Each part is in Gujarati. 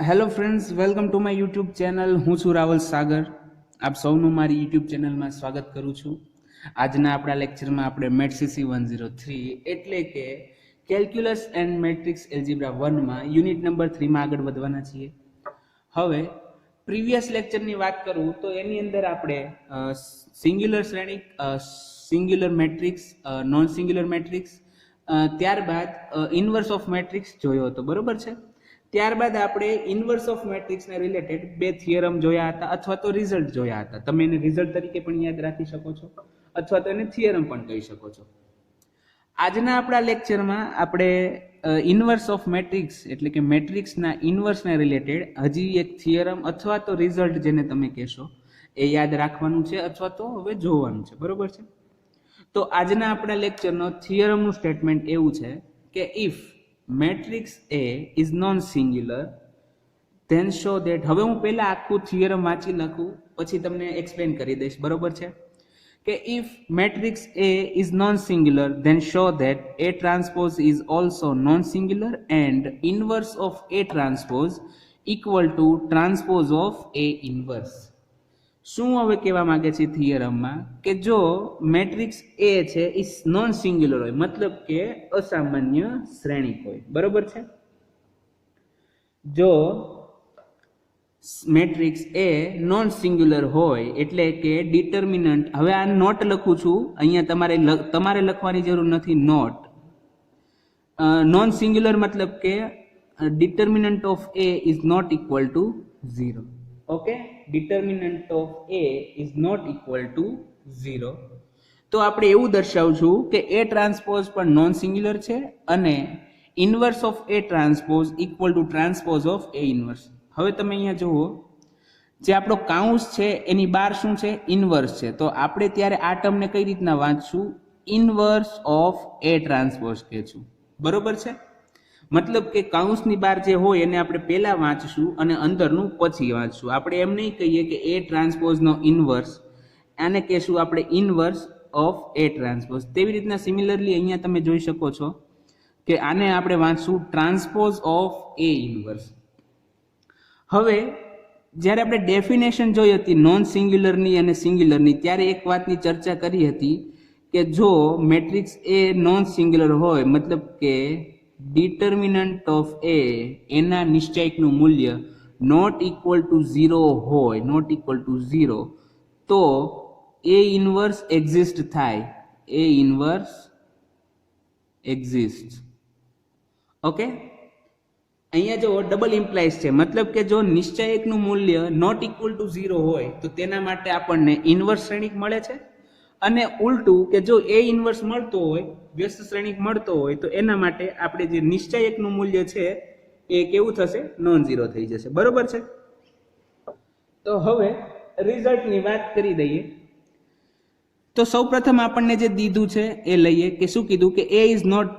Hello friends, welcome to my YouTube channel. હું છું રાવલ સાગર. આપ સૌનું મારી યુટ્યુબ ચેનલમાં સ્વાગત કરું છું. આજના આપણા લેક્ચરમાં આપણે મેથસીસી 103 એટલે કે કેલ્ક્યુલસ એન્ડ મેટ્રિક્સ એલ્જીબ્રા 1માં યુનિટ નંબર 3માં આગળ વધવાના છીએ. હવે પ્રીવિયસ લેક્ચરની વાત કરું તો એની અંદર આપણે સિંગ્યુલર શ્રેણિક, singular matrix, non singular matrix, ત્યારબાદ ઇન્વર્સ ઓફ મેટ્રિક્સ જોયો હતો, બરોબર છે. ત્યારબાદ આપણે ઇન્વર્સ ઓફ મેટ્રિક્સને રિલેટેડ બે થિયરમ જોયા હતા અથવા તો રિઝલ્ટ જોયા હતા. તમે એને રિઝલ્ટ તરીકે પણ યાદ રાખી શકો છો અથવા તો એને થિયરમ પણ કહી શકો છો. આજના આપણા લેક્ચરમાં આપણે ઇન્વર્સ ઓફ મેટ્રિક્સ એટલે કે મેટ્રિક્સના ઇન્વર્સને રિલેટેડ હજી એક થિયરમ અથવા તો રિઝલ્ટ જેને તમે કહેશો એ યાદ રાખવાનું છે અથવા તો હવે જોવાનું છે, બરોબર છે. તો આજના આપણા લેક્ચરનો થિયરમનું સ્ટેટમેન્ટ એવું છે કે if matrix A is non-singular then show that. હવે હું પહેલા આખું થિયરમ વાંચી લખું પછી તમને એક્સપ્લેન કરી દઈશ, બરોબર છે. કે if matrix A is non-singular then show that A transpose is also non-singular and inverse of A transpose equal to transpose of A inverse. શું હવે કહેવા માંગે છે થિયરમમાં કે જો મેટ્રિક્સ A છે એ નોન સિંગ્યુલર હોય, મતલબ કે અસામાન્ય શ્રેણિક હોય, બરોબર છે. જો મેટ્રિક્સ A નોન સિંગ્યુલર હોય એટલે કે ડિટર્મિનન્ટ, હવે આ નોટ લખું છું અહીંયા, તમારે લખવાની જરૂર નથી નોટ. નોન સિંગ્યુલર મતલબ કે determinant of A is not equal to 0. Okay, determinant of A is not equal to 0. તો આપણે એવું દર્શાવશું કે A ટ્રાન્સપોઝ પણ નોન સિંગ્યુલર છે અને inverse of A transpose equal to transpose of A inverse. હવે તમે અહીંયા જુઓ, જે આપણો કાઉન્સ છે એની બહાર શું છે? ઇન્વર્સ છે. તો આપણે ત્યારે આ ટર્મને કઈ રીતના વાંચશું? ઇન્વર્સ ઓફ A ટ્રાન્સપોઝ કહેશું, બરોબર છે. મતલબ કે કાઉન્સની બહાર જે હોય એને આપણે પહેલા વાંચશું અને અંદરનું પછી વાંચશું. આપણે એમ નહીં કહીએ કે A ટ્રાન્સપોઝનો ઇન્વર્સ, આને કહેશું આપણે ઇન્વર્સ ઓફ A ટ્રાન્સપોઝ. તેવી રીતના સિમિલરલી અહીંયા તમે જોઈ શકો છો કે આને આપણે વાંચશું ટ્રાન્સપોઝ ઓફ A ઇન્વર્સ. હવે જ્યારે આપણે ડેફિનેશન જોઈ હતી નોન સિંગ્યુલરની અને સિંગ્યુલરની, ત્યારે એક વાતની ચર્ચા કરી હતી કે જો મેટ્રિક્સ A નોન સિંગ્યુલર હોય, મતલબ કે ડિટર્મિનન્ટ ઓફ A એના નિશ્ચયકનું મૂલ્ય નોટ ઇક્વલ ટુ 0 હોય, નોટ ઇક્વલ ટુ 0, તો A ઇન્વર્સ એક્ઝિસ્ટ થાય. A inverse exist. ઓકે, અહીંયા જો ડબલ ઇમ્પ્લાઇઝ છે, મતલબ કે જો નિશ્ચયકનું મૂલ્ય નોટ ઇક્વલ ટુ 0 હોય તો તેના માટે આપણને ઇન્વર્સ શ્રેણિક મળે છે, અને ઉલટું કે જો A ઇન્વર્સ મળતો હોય, વ્યસ્ત શ્રેણિક મળતો હોય, તો એના માટે આપણે જે નિશ્ચયકનું મૂલ્ય છે એ કેવું થશે? નોન ઝીરો થઈ જશે, બરોબર છે. તો હવે રિઝલ્ટની વાત કરી દઈએ. તો સૌપ્રથમ આપણને જે દીધું છે એ લઈએ કે શું કીધું કે A is not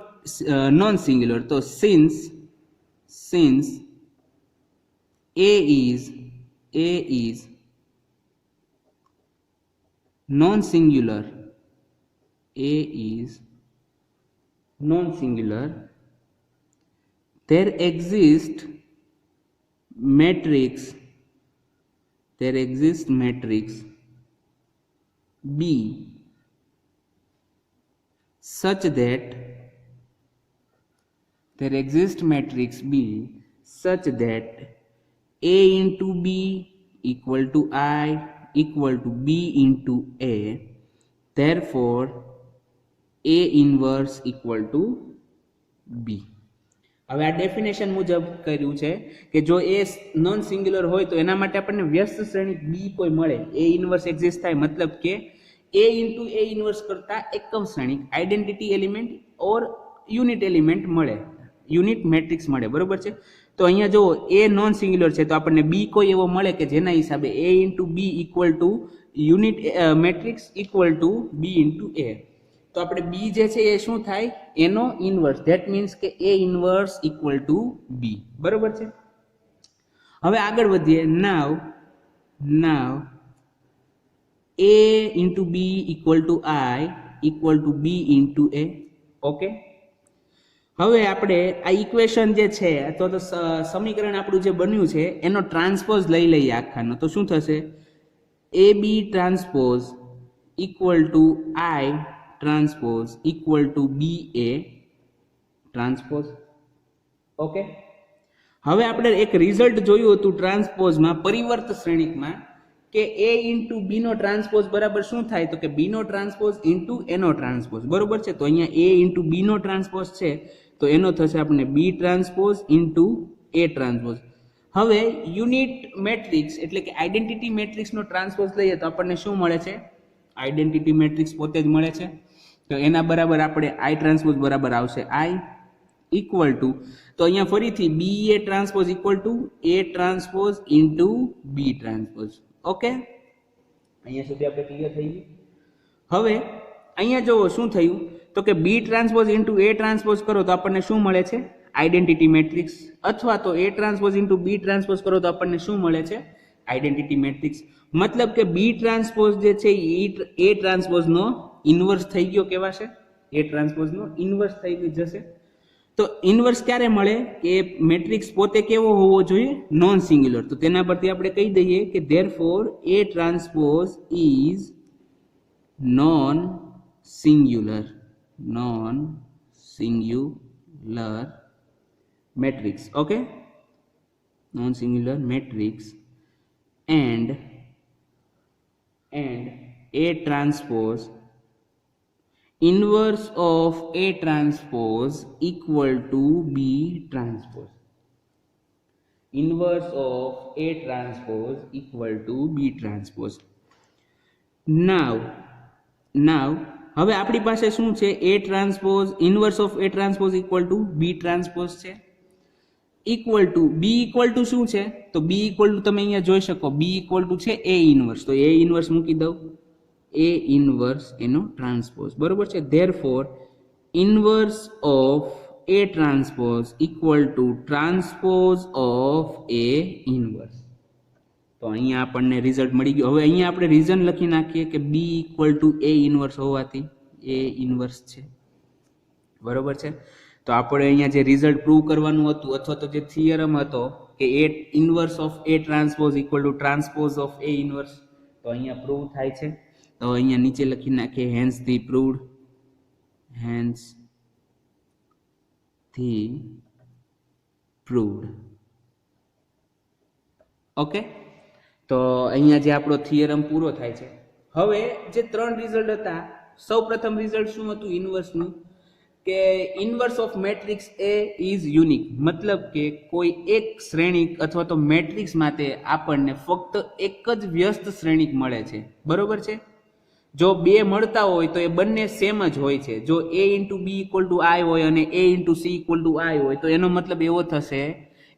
non singular. તો since A is non-singular, A is non-singular, there exists matrix B such that there exists matrix B such that A into B equal to I equal to B into A, therefore A inverse equal to B. હવે આ ડેફિનેશન મુજબ કર્યું છે કે જો A નોન સિંગ્યુલર હોય તો એના માટે આપણને વ્યસ્ત શ્રેણિક B કોઈ મળે, A ઇન્વર્સ એક્ઝિસ્ટ થાય, મતલબ કે A ઇન્ટુ A ઇન્વર્સ કરતા એકમ શ્રેણિક આઈડેન્ટિટી એલિમેન્ટ ઓર યુનિટ એલિમેન્ટ મળે, યુનિટ મેટ્રિક્સ મળે, બરોબર છે. તો અહીંયા જો A નોન સિંગ્યુલર છે તો આપણને B કોઈ એવો મળે કે જેના હિસાબે A into B equal to unit matrix equal to B into A. તો આપણે B જે છે એ શું થાય? એનો ઇન્વર્સ. ધેટ મીન્સ કે A inverse equal to B, બરોબર છે. હવે આગળ વધીએ. નાવ A into B equal to I equal to B into A. Okay, હવે આપણે આ ઇક્વેશન જે છે અથવા તો સમીકરણ આપણું જે બન્યું છે એનો ટ્રાન્સપોઝ લઈ લઈએ આખાનો. તો શું થશે? A B transpose equal to I transpose equal to B A transpose. Okay, હવે આપણે એક રિઝલ્ટ જોયું હતું ટ્રાન્સપોઝમાં પરિવર્ત શ્રેણિકમાં કે a ઇન્ટુ બી નો ટ્રાન્સપોઝ બરાબર શું થાય? તો કે બી નો ટ્રાન્સપોઝ ઇન્ટુ એનો ટ્રાન્સપોઝ. બરોબર છે. તો અહીંયા a ઇન્ટુ બી નો ટ્રાન્સપોઝ છે તો એનો થશે આપણે B transpose into A transpose. હવે યુનિટ મેટ્રિક્સ એટલે કે આઈડેન્ટિટી મેટ્રિક્સનો ટ્રાન્સપોઝ લઈએ તો આપણને શું મળે છે? આઈડેન્ટિટી મેટ્રિક્સ પોતે જ મળે છે. તો એના બરાબર આપણે આઈ ટ્રાન્સપોઝ બરાબર આવશે આઈ ઇક્વલ ટુ, તો અહીંયા ફરીથી B A transpose equal to A transpose into B transpose. Okay, અહીંયા સુધી આપણે ક્લિયર થઈ ગયું. હવે અહીંયા જો શું થયું તો કે બી ટ્રાન્સપોઝ ઇન્ટુ એ ટ્રાન્સપોઝ કરો તો આપણને શું મળે છે? Identity matrix. અથવા તો એ ટ્રાન્સપોઝ ઇન્ટુ બી ટ્રાન્સપોઝ કરો તો આપણને શું મળે છે? Identity matrix. મતલબ કે બી ટ્રાન્સપોઝ જે છે એ ટ્રાન્સપોઝનો ઇન્વર્સ થઈ ગયો કહેવાશે. એ ટ્રાન્સપોઝનો ઇન્વર્સ થઈ જશે. તો ઇન્વર્સ ક્યારે મળે? કે મેટ્રિક્સ પોતે કેવો હોવો જોઈએ? Non singular. તો તેના પરથી આપણે કહી દઈએ કે therefore A transpose is known singular matrix. Okay, non singular matrix and A transpose inverse of A transpose equal to B transpose. Inverse of A transpose equal to B transpose. Now હવે આપણી પાસે શું છે? A transpose inverse of A transpose equal to B transpose છે. Equal to B equal to શું છે? તો બી ઇક્વલ ટુ તમે અહીંયા જોઈ શકો બી ઇક્વલ ટુ છે એ ઇન્વર્સ. તો એ ઇન્વર્સ મૂકી દઉં, એ ઇન્વર્સ એનો ટ્રાન્સપોઝ. બરોબર છે. Therefore inverse of A transpose equal to transpose of A inverse. તો અહીંયા આપણને રિઝલ્ટ મળી ગયું. હવે અહીંયા આપણે રીઝન લખી નાખીએ કે બી ઇક્વલ ટુ એ ઇન્વર્સ હોવાથી એ ઇન્વર્સ છે. બરોબર છે. તો આપણે અહીંયા જે રિઝલ્ટ પ્રૂવ કરવાનું હતું અથવા તો જે થિયરમ હતો કે A inverse of A transpose equal to transpose of A inverse, તો અહીંયા પ્રૂવ થાય છે. તો અહીંયા નીચે લખી નાખીએ હેન્સ ધી પ્રૂવડ. ઓકે, તો અહીંયા જે આપણો થિયરમ પૂરો થાય છે. હવે જે 3 રિઝલ્ટ હતા, સૌ પ્રથમ રિઝલ્ટ શું હતું ઇન્વર્સનું? કે inverse of matrix A is unique. મતલબ કે કોઈ એક શ્રેણિક અથવા તો મેટ્રિક્સ માટે આપણને ફક્ત એક જ વ્યસ્ત શ્રેણિક મળે છે. બરોબર છે. જો બે મળતા હોય તો એ બંને સેમ જ હોય છે. જો a into B equal to I હોય અને a into C equal to I હોય તો એનો મતલબ એવો થશે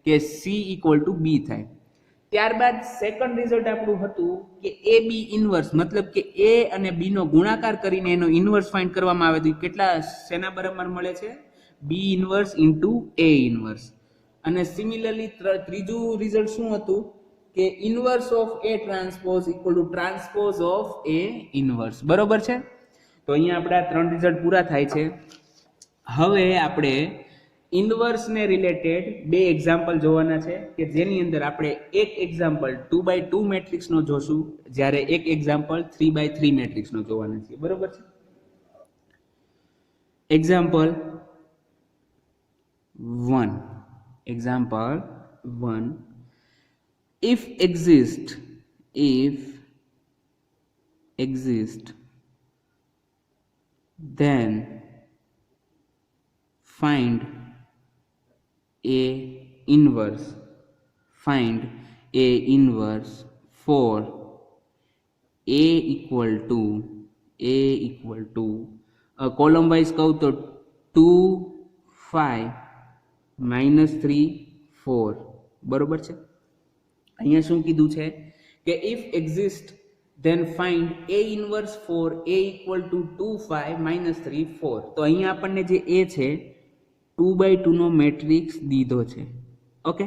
કે સી ઇક્વલ ટુ બી થાય. ત્યારબાદ સેકન્ડ રિઝલ્ટ આપણું હતું કે એ બી ઇન્વર્સ, મતલબ કે એ અને બી નો ગુણાકાર કરીને એનો ઇન્વર્સ ફાઇન્ડ કરવામાં આવે તો કેટલા શેના બરાબર મળે છે? બી ઇન્વર્સ ઇન્ટુ એ ઇન્વર્સ. અને સિમિલરલી ત્રીજું રિઝલ્ટ શું હતું? કે inverse of A transpose equal to transpose of A inverse. બરોબર છે. તો અહીંયા આપણા 3 રિઝલ્ટ પૂરા થાય છે. હવે આપણે ઇન્વર્સ ને રિલેટેડ 2 એક્ઝામ્પલ જોવાના છે કે જેની અંદર આપણે એક એક્ઝામ્પલ 2x2 મેટ્રિક્સનો જોશું, જ્યારે એક એક્ઝામ્પલ 3x3 મેટ્રિક્સનો જોવાના છે. બરોબર છે. Example 1 if exist then find a inverse for a equal to column wise કહું તો 2 5 -3 4. બરોબર છે. અહીંયા શું કીધું છે કે if exist then find a inverse for a equal to 2 5 -3 4. તો અહીંયા આપણને જે a છે 2x2 નો મેટ્રિક્સ દીધો છે. ઓકે,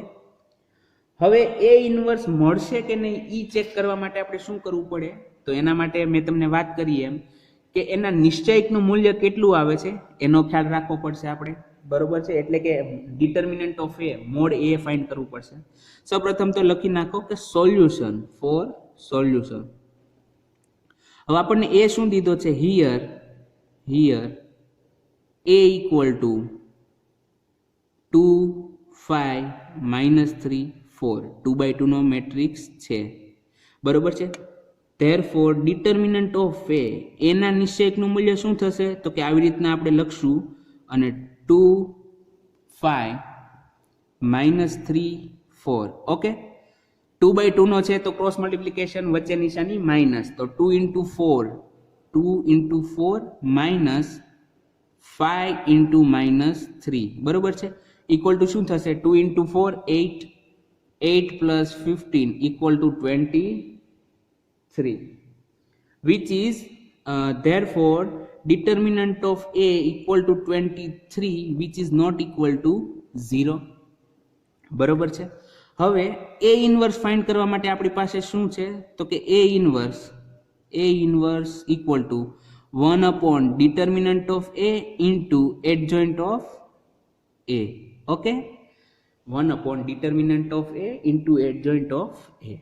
હવે a ઇન્વર્સ મળશે કે નહીં ઈ ચેક કરવા માટે આપણે શું કરવું પડે? તો એના માટે મેં તમને વાત કરી એમ કે એના નિશ્ચયકનું મૂલ્ય કેટલું આવે છે એનો ખ્યાલ રાખવો પડશે આપણે. બરોબર છે, એટલે કે determinant of A mode A find કરવું પડશે. સૌપ્રથમ તો લખી નાખો કે સોલ્યુશન ફોર સોલ્યુશન. હવે આપણને એ શું દીધો છે, હિયર a ઇક્વલ ટુ 2 5 -3 4 2/2 નો મેટ્રિક્સ છે, બરોબર છે. ધેરફોર ડિટર્મિનન્ટ ઓફ એ એના નિશ્ચયકનું મૂલ્ય શું થશે, તો કે આવી રીતના આપણે લખશું અને 2 5 -3 4. ઓકે, 2/2 નો છે તો ક્રોસ મલ્ટિપ્લિકેશન વચ્ચે નિશાની માઇનસ, તો 2 × 4 માઇનસ 5 × -3, બરોબર છે, ઇક્વલ ટુ શું થશે, 2 × 4 8 8 + 15 = 23, which is therefore determinant of a equal to 23, which is not equal to 0, બરોબર છે. હવે a ઇન્વર્સ ફાઇન્ડ કરવા માટે આપણી પાસે શું છે, તો કે a inverse equal to 1 / determinant of a into adjoint of a. Okay, 1 / determinant of a into adjoint of a.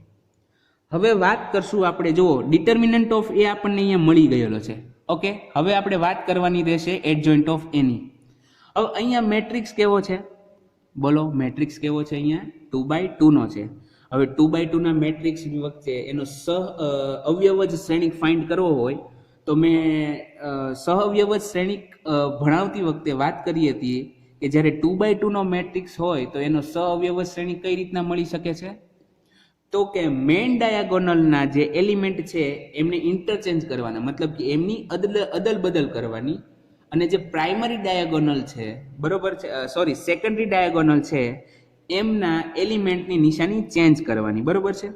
હવે વાત કરશું આપણે, જો ડિટર્મિનન્ટ ઓફ એ આપણને અહીંયા મળી ગયેલો છે. ઓકે, હવે આપણે વાત કરવાની રહેશે એડજોઇન્ટ ઓફ એ ની. હવે અહીંયા મેટ્રિક્સ કેવો છે, બોલો મેટ્રિક્સ કેવો છે, અહીંયા 2/2 નો છે. હવે 2/2 ના મેટ્રિક્સ વખતે એનો અવયવજ શ્રેણિક ફાઇન્ડ કરવો હોય તો મેં સહઅવયવજ શ્રેણિક ભણાવતી વખતે વાત કરી હતી કે જ્યારે 2/2 નો મેટ્રિક્સ હોય તો એનો સહઅવયવજ શ્રેણિક કઈ રીતના મળી શકે છે, તો કે મેઇન ડાયાગોનલના જે એલિમેન્ટ છે એમને ઇન્ટરચેન્જ કરવાના, મતલબ કે એમની અદલ બદલ કરવાની, અને જે પ્રાઇમરી ડાયાગોનલ છે, બરોબર છે, સોરી સેકન્ડરી ડાયાગોનલ છે એમના એલિમેન્ટની નિશાની ચેન્જ કરવાની, બરોબર છે.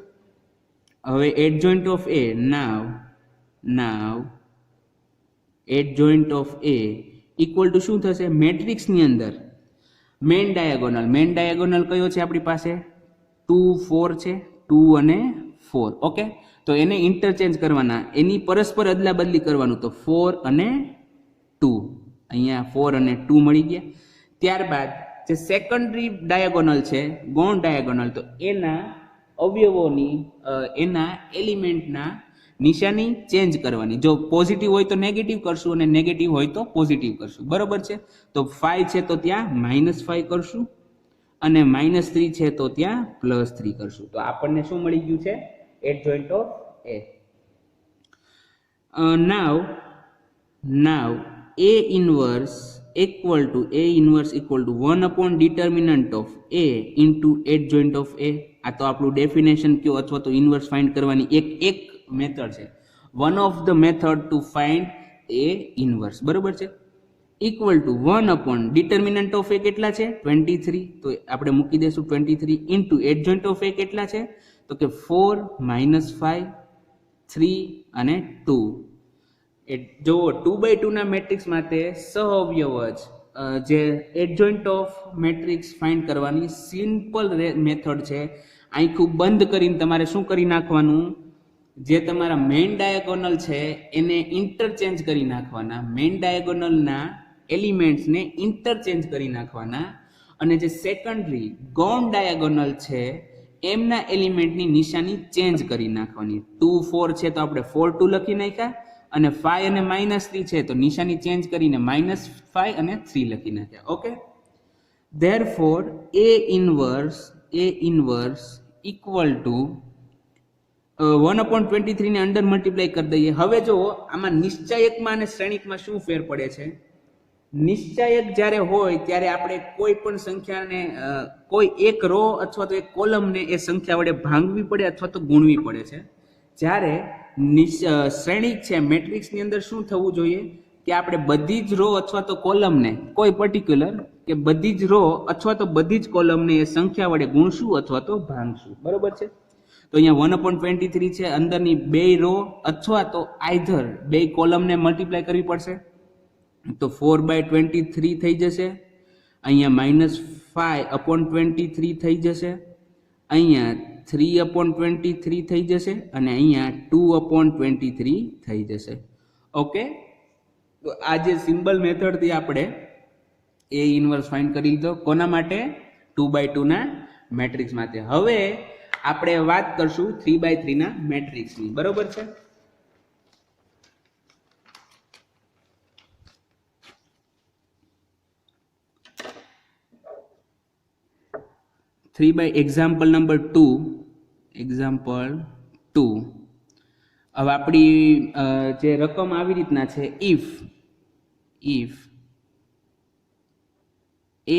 હવે adjoint of A now adjoint of A equal to શું થશે, મેટ્રિક્સની અંદર મેઇન ડાયાગોનલ કયો છે આપણી પાસે, 2 4 છે, 2 અને 4. ઓકે, તો એને ઇન્ટરચેન્જ કરવાના, એની પરસ્પર અદલા બદલી કરવાનું, તો 4 અને 2, અહીંયા 4 અને 2 મળી ગયા. ત્યારબાદ જે સેકન્ડરી ડાયાગોનલ છે, ગૌણ ડાયાગોનલ, તો એના અવયવોની એના એલિમેન્ટના નિશાની ચેન્જ કરવાની. જો પોઝિટિવ હોય તો નેગેટિવ કરશું અને નેગેટિવ હોય તો પોઝિટિવ કરશું, બરોબર છે. તો 5 છે તો ત્યાં -5 કરશું અને -3 છે તો ત્યાં +3 કરશું. તો આપણને શું મળી ગયું છે, adjoint of A. Now a inverse equal to 1 / determinant of a into adjoint of a. આ તો આપણું ડેફિનેશન કયો અથવા તો ઇન્વર્સ ફાઇન્ડ કરવાની એક મેથડ છે, one of the method to find a inverse, બરોબર છે. Equal two 1 / determinant of a કેટલા છે, 23, તો આપણે મૂકી દઈશું 23 ઇન્ટુ એડજોઇન્ટ ઓફ એ કેટલા છે, તો કે 4 -5 3 અને 2. જો 2/2 ના મેટ્રિક્સ માટે સહઅવયવજ જે એડજોઇન્ટ ઓફ મેટ્રિક્સ ફાઇન્ડ કરવાની સિમ્પલ મેથડ છે. આંખું બંધ કરીને તમારે શું કરી નાખવાનું, જે તમારા મેઇન ડાયાગોનલ છે એને ઇન્ટરચેન્જ કરી નાખવાના, મેઇન ડાયાગોનલના એલિમેન્ટ્સને ઇન્ટરચેન્જ કરી નાખવાના, અને જે સેકન્ડરી ગૌણ ડાયાગોનલ છે એમના એલિમેન્ટની નિશાની ચેન્જ કરી નાખવાની. 2 4 છે તો આપણે 4 2 લખી નાખ્યા, અને 5 અને -3 છે તો નિશાની ચેન્જ કરીને -5 અને 3 લખી નાખ્યા. Okay, therefore a inverse equal to 1/23 ને અંડર મલ્ટીપ્લાય કરી દઈએ. હવે જો આમાં નિશ્ચાયકમાં અને શ્રેણિકમાં શું ફેર પડે છે, નિશ્ચાયક જ્યારે હોય ત્યારે આપણે કોઈ પણ સંખ્યાને કોઈ એક રો અથવા તો એક કોલમને એ સંખ્યા વડે ભાંગવી પડે અથવા તો ગુણવી પડે છે. જ્યારે શ્રેણિક છે મેટ્રિક્સની અંદર શું થવું જોઈએ કે આપણે બધી જ રો અથવા તો કોલમને કોઈ પર્ટિક્યુલર કે બધી જ રો અથવા તો બધી જ કોલમને એ સંખ્યા વડે ગુણશું અથવા તો ભાંગશું, બરોબર છે. તો અહીંયા 1/23 છે, અંદરની બે રો અથવા તો આઈધર બે કોલમને મલ્ટીપ્લાય કરવી પડશે, તો 4/23 થઈ જશે, અહીંયા -5/23 થઈ જશે, અહીંયા 3/23 થઈ જશે, અને અહીંયા 2/23 થઈ જશે. ઓકે, તો આ જે સિમ્બલ મેથડથી આપણે એ ઇન્વર્સ ફાઇન્ડ કરી લીધો કોના માટે 2x2 ના મેટ્રિક્સ માટે. હવે આપણે વાત કરશું 3x3 ના મેટ્રિક્સની. બરોબર છે. Example number 2. હવે આપણી જે રકમ આવી રીતના છે, if a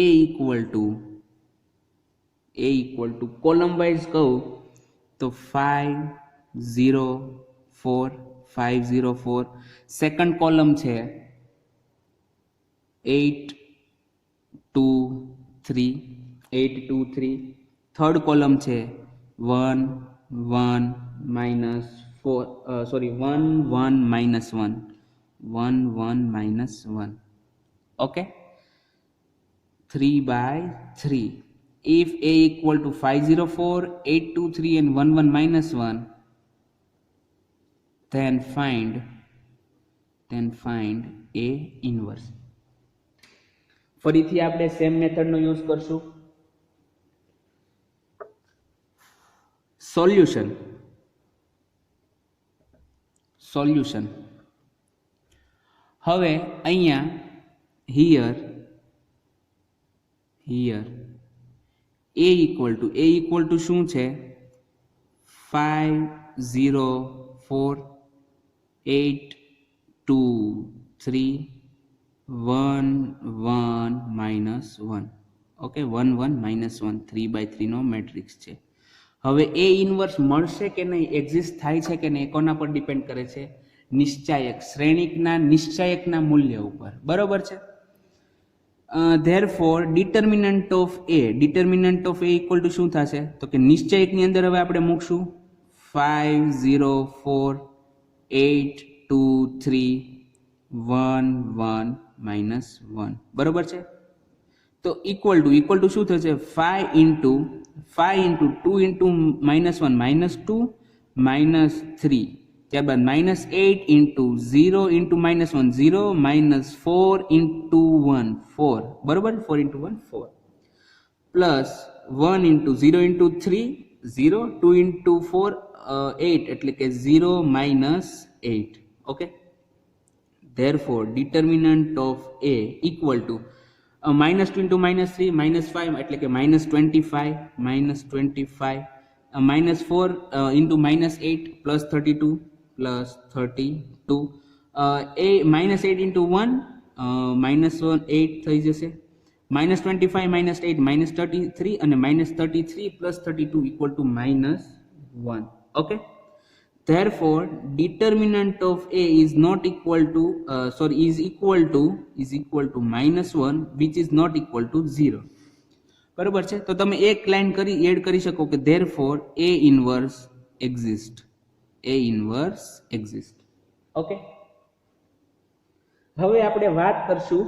equal two column wise કહું તો 5 0 4 5 0 4. સેકન્ડ કોલમ છે 8 2 3 8 2 3. થર્ડ કોલમ છે 1 1 minus 4 sorry 1 1 minus 1 1 1 minus 1. Okay, 3/3. If a equal to 5 0 4 8 2 3 and 1 1 minus 1, then find a inverse. ફરીથી આપણે સેમ મેથડનો યુઝ કરશું. સોલ્યુશન. હવે અહીંયા here a equal to શું છે? 5 0 4 8 2 3 1 1 minus 1. ઓકે, 1 1 minus 1 3/3 નો મેટ્રિક્સ છે. હવે એ ઇન્વર્સ મળશે કે નહીં, એક્ઝિસ્ટ થાય છે કે નહીં, કોના પર ડિપેન્ડ કરે છે? નિશ્ચાયક, શ્રેણિકના નિશ્ચાયકના મૂલ્ય ઉપર. બરોબર છે. therefore determinant of a equal to શું થશે? તો કે નિશ્ચયકની અંદર હવે આપણે મૂકશું 5 0 4 8 2 3 1 1 minus 1. બરોબર છે. તો ઇક્વલ ટુ શું થશે? 5 into 2 into -1 -2 -3. ત્યારબાદ -8 into 0 into -1 0 -4 into 1 4. બરોબર, 4 into 1 4 plus 1 into 0 into 3 0 2 into 4 8 એટલે કે 0 -8. Okay, therefore determinant of a equal to -2 into -3 -5 એટલે કે -25 -4 into -8 plus 32 plus 32 -8 into 1 -1 8 થઈ જશે. -25 -8 -33 અને -33 plus 32 equal to -1. Okay, therefore determinant of a is not equal to is equal to -1 which is not equal to 0. બરોબર છે. તો તમે એક લાઈન એડ કરી શકો કે therefore a inverse exist. Okay, હવે આપણે વાત કરશું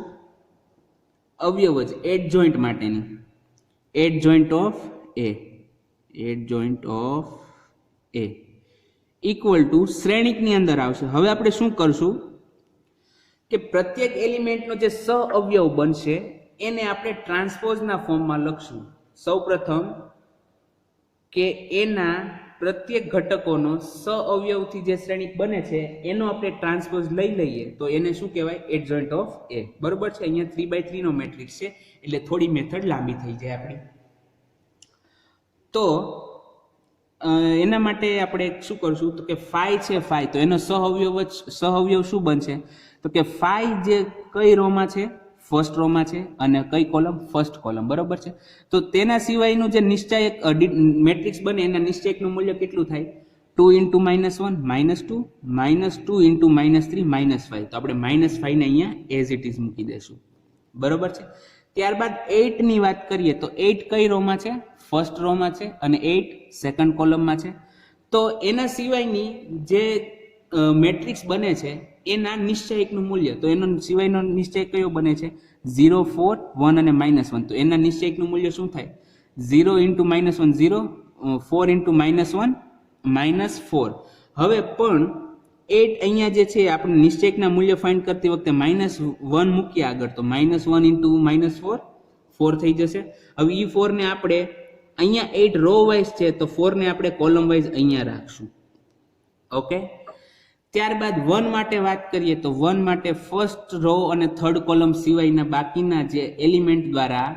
અવયવજ એડજોઇન્ટ માટેની. Adjoint of a equal to શ્રેણિકની અંદર આવશે. હવે આપણે શું કરશું કે પ્રત્યેક એલિમેન્ટનો જે સહઅવયવ બનશે એને આપણે ટ્રાન્સપોઝના ફોર્મમાં લખશું. સૌપ્રથમ કે એના પ્રત્યેક ઘટકોનો સહઅવયવથી જે શ્રેણિક બને છે એનો આપણે ટ્રાન્સપોઝ લઈ લઈએ તો એને શું કહેવાય? એડજોઇન્ટ ઓફ એ. બરોબર છે. અહીંયા 3/3 નો મેટ્રિક્સ છે એટલે થોડી મેથડ લાંબી થઈ જાય આપણી. તો એના માટે આપણે શું કરશું તો કે 5 છે 5, તો એનો સહઅવયવ શું બનશે? તો કે 5 જે કઈ રોમાં છે? ફર્સ્ટ રોમાં છે. અને કઈ કોલમ? First column. બરોબર છે. તો તેના સિવાયનું જે નિશ્ચાયક મેટ્રિક્સ બને એના નિશ્ચાયકનું મૂલ્ય કેટલું થાય? 2 into -1 -2 -2 into -3 -5. તો આપણે -5 ને અહીંયા એઝ ઇટ ઇઝ મૂકી દેશું. બરોબર છે. ત્યારબાદ 8 ની વાત કરીએ તો 8 કઈ રોમાં છે? ફર્સ્ટ રોમાં છે. અને 8 સેકન્ડ કોલમમાં છે. તો એના સિવાયની જે મેટ્રિક્સ બને છે એના નિશ્ચયકનું મૂલ્ય, તો એનો સિવાયનો નિશ્ચય કયો બને છે? 0 4 1 અને -1. તો એના નિશ્ચયકનું મૂલ્ય શું થાય? 0 into -1 0 4 into -1 -4. હવે પણ 8 અહીંયા જે છે આપણે નિશ્ચયકના મૂલ્ય ફાઇન્ડ કરતી વખતે -1 મૂકીએ આગળ, તો -1 ઇન્ટુ -4 4 થઈ જશે. હવે ઈ 4 ને આપણે અહીંયા 8 રો વાઇઝ છે, તો 4 ને આપણે કોલમ વાઇઝ અહીંયા રાખશું. ઓકે, ત્યારબાદ 1 માટે વાત કરીએ તો 1 માટે ફર્સ્ટ રો અને થર્ડ કોલમ સિવાયના બાકીના જે એલિમેન્ટ દ્વારા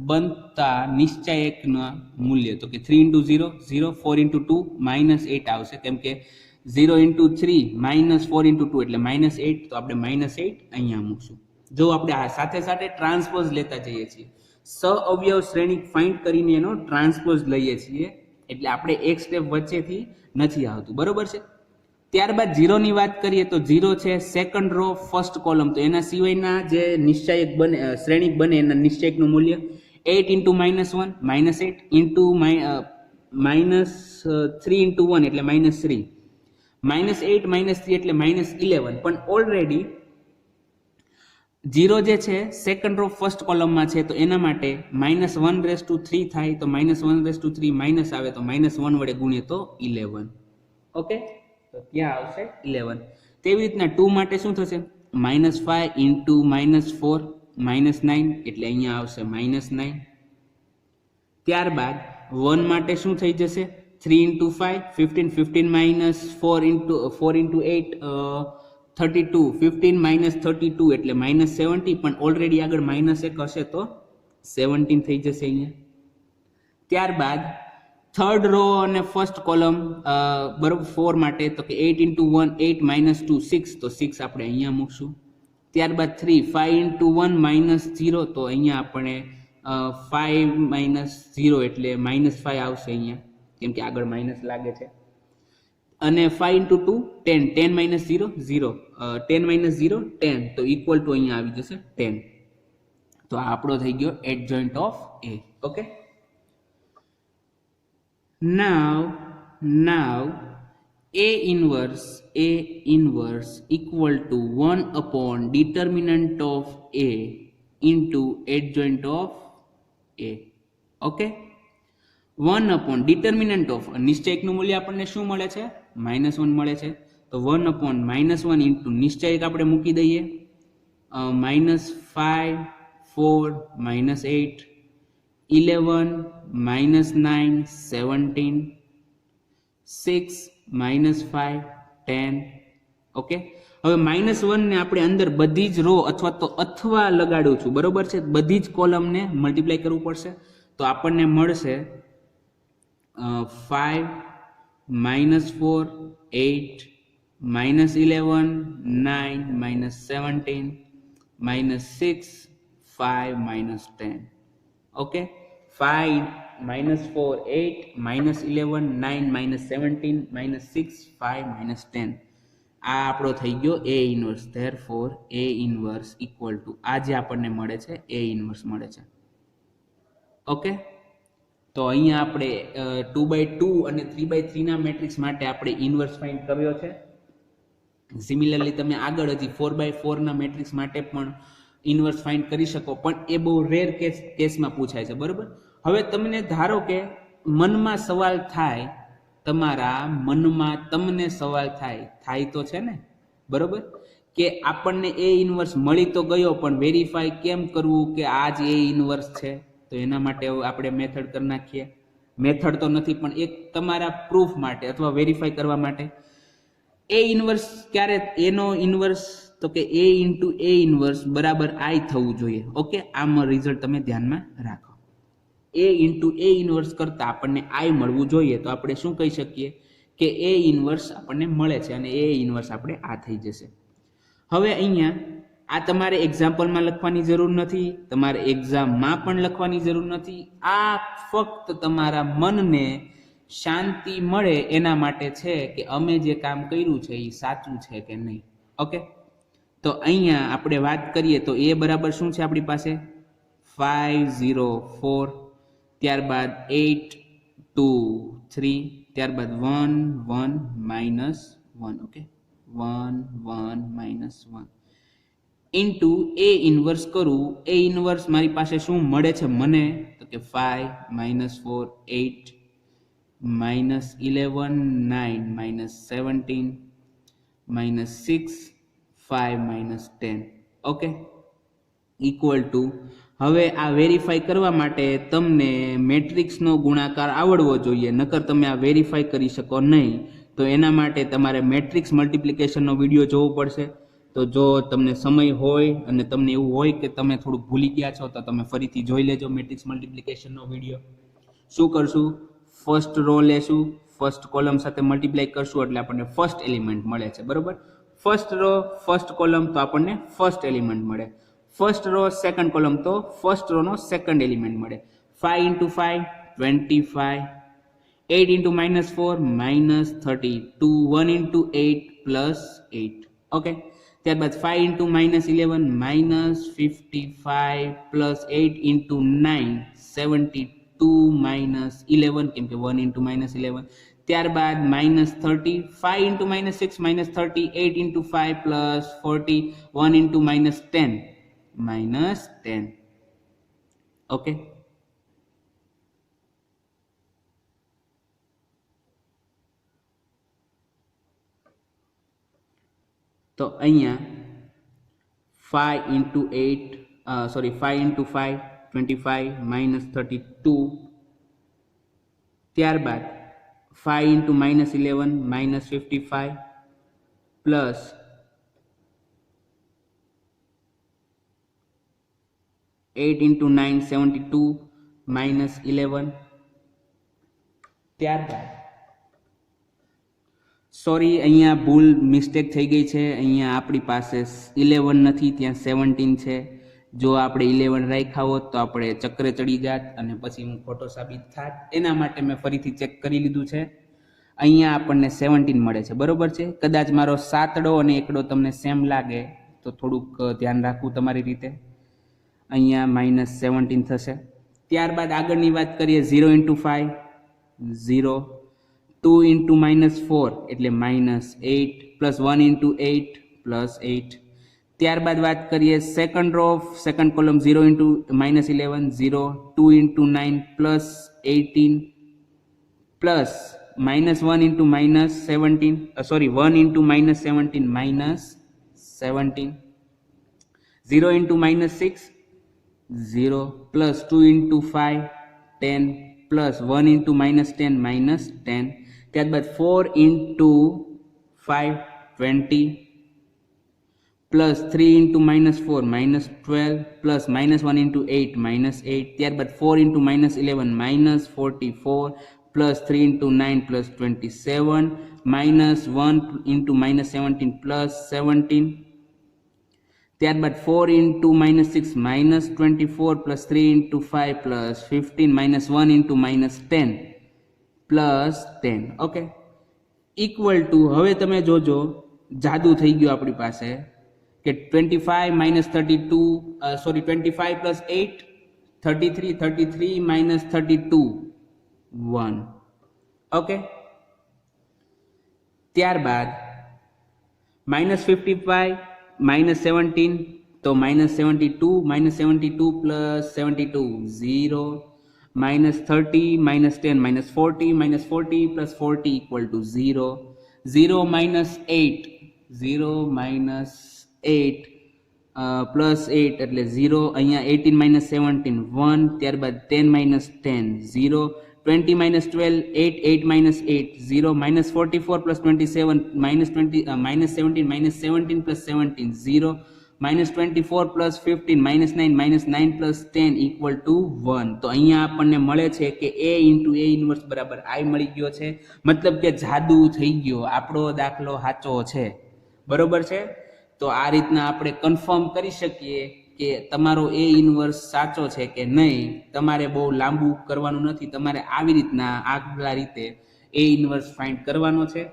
બનતા નિશ્ચયકના મૂલ્ય, તો કે 3 ઇન્ટુ 0 0, 4 ઇન્ટુ 2 -8 આવશે, કેમ કે 0 ઇન્ટુ 3 -4 ઇન્ટુ 2 એટલે -8, તો આપણે -8 અહીંયા મૂકશું. જો આપણે આ સાથે સાથે ટ્રાન્સપોઝ લેતા જઈએ છીએ, સઅવયવ શ્રેણિક ફાઇન્ડ કરીને એનો ટ્રાન્સપોઝ લઈએ છીએ, એટલે આપણે એક સ્ટેપ વચ્ચેથી નથી આવતું, બરોબર છે. ત્યારબાદ 0 ની વાત કરીએ તો 0 છે સેકન્ડ રો ફર્સ્ટ કોલમ, તો એના સિવાયના જે નિશ્ચયક બને શ્રેણિક બને એના નિશ્ચયકનું મૂલ્ય 8 ઇન્ટુ -1 -8 ઇન્ટુ -3 ઇન્ટુ 1 એટલે -3, -8 -3 એટલે -11. પણ ઓલરેડી 0 જે છે સેકન્ડ રો ફર્સ્ટ કોલમમાં છે, તો એના માટે -1/3 થાય, તો -1/3 માઇનસ આવે તો -1 વડે ગુણીએ તો 11. ઓકે, તો ત્યાં આવશે 11. તેવી રીતના 2 માટે શું થશે, -5 ઇન્ટુ -4 -9 એટલે અહીંયા આવશે -9. ત્યારબાદ 1 માટે શું થઈ જશે, 3 ઇન્ટુ 5 15, 15 -4 ઇન્ટુ 8 32, 15 -32 એટલે -70, પણ ઓલરેડી આગળ -1 હશે તો 17 થઈ જશે અહીંયા. ત્યારબાદ થર્ડ રો અને ફર્સ્ટ કોલમ બરોબર 4 માટે, તો કે 8 ઇન્ટુ 1 8 -2 6, તો 6 આપણે અહીંયા મૂકશું. ત્યારબાદ 3 5 ઇન્ટુ 1 -0, તો અહીંયા આપણે 5 -0 એટલે -5 આવશે અહીંયા, કેમ કે આગળ માઇનસ લાગે છે. અને 5 ઇન્ટુ 2 10, 10 -0 0, 10 -0 10, તો ઇક્વલ ટુ અહીંયા આવી જશે 10. તો આ આપણો થઈ ગયો adjoint of A. Okay, now A inverse equal to 1 upon determinant of A into adjoint of A. Okay, 1 upon determinant of નિશ્ચયકનું મૂલ્ય આપણને શું મળે છે, -1 મળે છે, તો 1 upon -1 into નિશ્ચયક આપણે મૂકી દઈએ, -5 4 -8 11 -9 17 6 -5 10. ઓકે, હવે -1 ને આપણે અંદર બધી જ રો અથવા લગાડું છું, બરોબર છે, બધી જ કોલમને મલ્ટીપ્લાય કરવું પડશે, તો આપણને મળશે 5 -4 8 -11 9 -17 -6 5 -10. ઓકે, 5 -4 8 -11 9 -17 -6 5 -10. આ આપણો થઈ ગયો A inverse. Therefore A inverse equal to આ જે આપણને મળે છે A ઇન્વર્સ મળે છે. ઓકે, તો અહીંયા આપણે 2/2 અને 3/3 ના મેટ્રિક્સ માટે આપણે ઇન્વર્સ ફાઇન્ડ કર્યો છે. સિમિલરલી તમે આગળ હજી 4/4 ના મેટ્રિક્સ માટે પણ ઇન્વર્સ ફાઇન્ડ કરી શકો, પણ એ બહુ રેર કેસમાં પૂછાય છે, બરોબર. હવે તમને ધારો કે મનમાં સવાલ થાય, તમારા મનમાં તમને સવાલ થાય તો છે ને, બરોબર, કે આપણને A ઇન્વર્સ મળી તો ગયો, પણ વેરીફાઈ કેમ કરવું કે આ જ A ઇન્વર્સ છે. તો એના માટે આપણે મેથડ કરી નાખીએ. મેથડ તો નથી, પણ એક તમારા પ્રૂફ માટે અથવા વેરીફાઈ કરવા માટે. A ઇન્વર્સ ક્યારે, એનો ઇન્વર્સ તો કે A ઇન્ટુ A ઇન્વર્સ બરાબર I થવું જોઈએ. ઓકે, આમાં રિઝલ્ટ તમે ધ્યાનમાં રાખો. A ઇન્ટુ A ઇન્વર્સ કરતા આપણને I મળવું જોઈએ, તો આપણે શું કહી શકીએ કે A ઇન્વર્સ આપણને મળે છે અને A ઇન્વર્સ આપણે આ થઈ જશે. હવે અહીંયા આ તમારે એક્ઝામ્પલમાં લખવાની જરૂર નથી, તમારે એક્ઝામમાં પણ લખવાની જરૂર નથી. આ ફક્ત તમારા મનને શાંતિ મળે એના માટે છે કે અમે જે કામ કર્યું છે એ સાચું છે કે નહીં. ઓકે, તો અહીંયા આપણે વાત કરીએ તો A બરાબર શું છે આપણી પાસે 5 0 4, ત્યારબાદ 8 2 3, ત્યારબાદ 1 1 -1. ઓકે, 1 1 -1 ઇન્ટુ A ઇન્વર્સ કરું. A ઇન્વર્સ મારી પાસે શું મળે છે મને, તો કે 5 -4 8 -11 9 -17 -6 5 -10 ઓકે ઇક્વલ ટુ હવે આ વેરીફાઈ કરવા માટે તમને મેટ્રિક્સનો ગુણાકાર આવડવો જોઈએ, નકર તમે આ વેરીફાઈ કરી શકો નહીં. તો એના માટે તમારે મેટ્રિક્સ મલ્ટિપ્લિકેશનનો વિડીયો જોવો પડશે. તો જો તમને સમય હોય અને તમને એવું હોય કે તમે થોડુંક ભૂલી ગયા છો તો તમે ફરીથી જોઈ લેજો મેટ્રિક્સ મલ્ટિપ્લિકેશનનો વિડીયો. શું કરશું? ફર્સ્ટ રો લેશું, ફર્સ્ટ કોલમ સાથે મલ્ટીપ્લાય કરશું એટલે આપણને ફર્સ્ટ એલિમેન્ટ મળે છે, બરોબર. ફર્સ્ટ રો ફર્સ્ટ કોલમ તો આપણને ફર્સ્ટ એલિમેન્ટ મળે, ફર્સ્ટ રો સેકન્ડ કોલમ તો ફર્સ્ટ રો નો સેકન્ડ એલિમેન્ટ મળે. 5 into 5 25, 8 into -4 -32, 1 into 8 +8 ઓકે. ત્યારબાદ 5 into -11 -55 +8 into 9 72 -11 કેમ કે 1 into -11. ત્યારબાદ -30, 5 into -6 -30, 8 into 5 +40, 1 into -10 -10 ઓકે. તો અહીંયા 5 into 5 25 -32. ત્યારબાદ 5 into -11 -55 પ્લસ 8 into 9 72 -11. ત્યારબાદ સોરી અહીંયા ભૂલ મિસ્ટેક થઈ ગઈ છે, અહીંયા આપણી પાસે 11 નથી, ત્યાં 17 છે. જો આપણે 11 રાખ્યા હોત તો આપણે ચક્રે ચડી જાત અને પછી હું ખોટો સાબિત થાત. એના માટે મેં ફરીથી ચેક કરી લીધું છે. અહીંયા આપણને 17 મળે છે, બરોબર છે. કદાચ મારો સાતડો અને એકડો તમને સેમ લાગે તો થોડુંક ધ્યાન રાખવું તમારી રીતે. અહીંયા -17 થશે. ત્યારબાદ આગળની વાત કરીએ 0 into 5 0, 2 into -4 એટલે -8 પ્લસ 1 into 8 +8. ત્યારબાદ વાત કરીએ second row second column 0 into -11 0, 2 into 9 +18 plus -1 into -17 1 into -17 -17, 0 into -6 0 plus 2 into 5 10 plus 1 into -10 -10. ત્યારબાદ 4 into 5 20 plus 3 into -4 -12 plus -1 into 8 -8. ત્યારબાદ 4 into -11 -44 plus 3 into 9 plus 27 -1 into -17 plus 17. ત્યારબાદ 4 into -6 -24 plus 3 into 5 plus 15 -1 into -10 plus 10 okay equal to હવે તમે જોજો જાદુ થઈ ગયો આપણી પાસે કે 25 plus 8 33 33 -32 1 ઓકે. ત્યારબાદ -55 -17 તો -72 plus 72 0, -30 -10 -40 plus 40 equal to 0, 0 -8 plus 8 એટલે 0. અહીંયા 18 -17 1, ત્યારબાદ 10 10 0, 20 -12 8 8 -8 0, -44 plus 27 -17 plus 17 0, -24 plus 15 -9 plus 10 equal to 1. તો અહીંયા આપણને મળે છે કે a into a ઇન્વર્સ બરાબર I મળી ગયો છે, મતલબ કે જાદુ થઈ ગયો, આપણો દાખલો સાચો છે, બરોબર છે. તો આ રીતના આપણે કન્ફર્મ કરી શકીએ કે તમારો એ ઇન્વર્સ સાચો છે કે નહીં. તમારે બહુ લાંબુ કરવાનું નથી, તમારે આવી રીતના આગલા રીતે એ ઇન્વર્સ ફાઇન્ડ કરવાનો છે,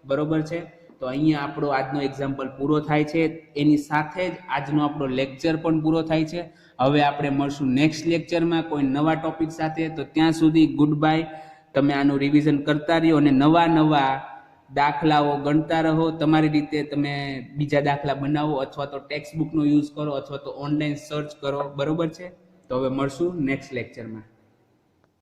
બરોબર છે. તો અહીંયા આપણો આજનો એક્ઝામ્પલ પૂરો થાય છે, એની સાથે જ આજનો આપણો લેક્ચર પણ પૂરો થાય છે. હવે આપણે મળશું નેક્સ્ટ લેક્ચરમાં કોઈ નવા ટોપિક સાથે. તો ત્યાં સુધી ગુડ બાય. તમે આનું રિવિઝન કરતા રહ્યો અને નવા દાખલાઓ ગણતા રહો. તમારી રીતે તમે બીજા દાખલા બનાવો અથવા તો ટેક્સ્ટ બુકનો યુઝ કરો અથવા તો ઓનલાઈન સર્ચ કરો, બરોબર છે. તો હવે મળશું નેક્સ્ટ લેક્ચરમાં.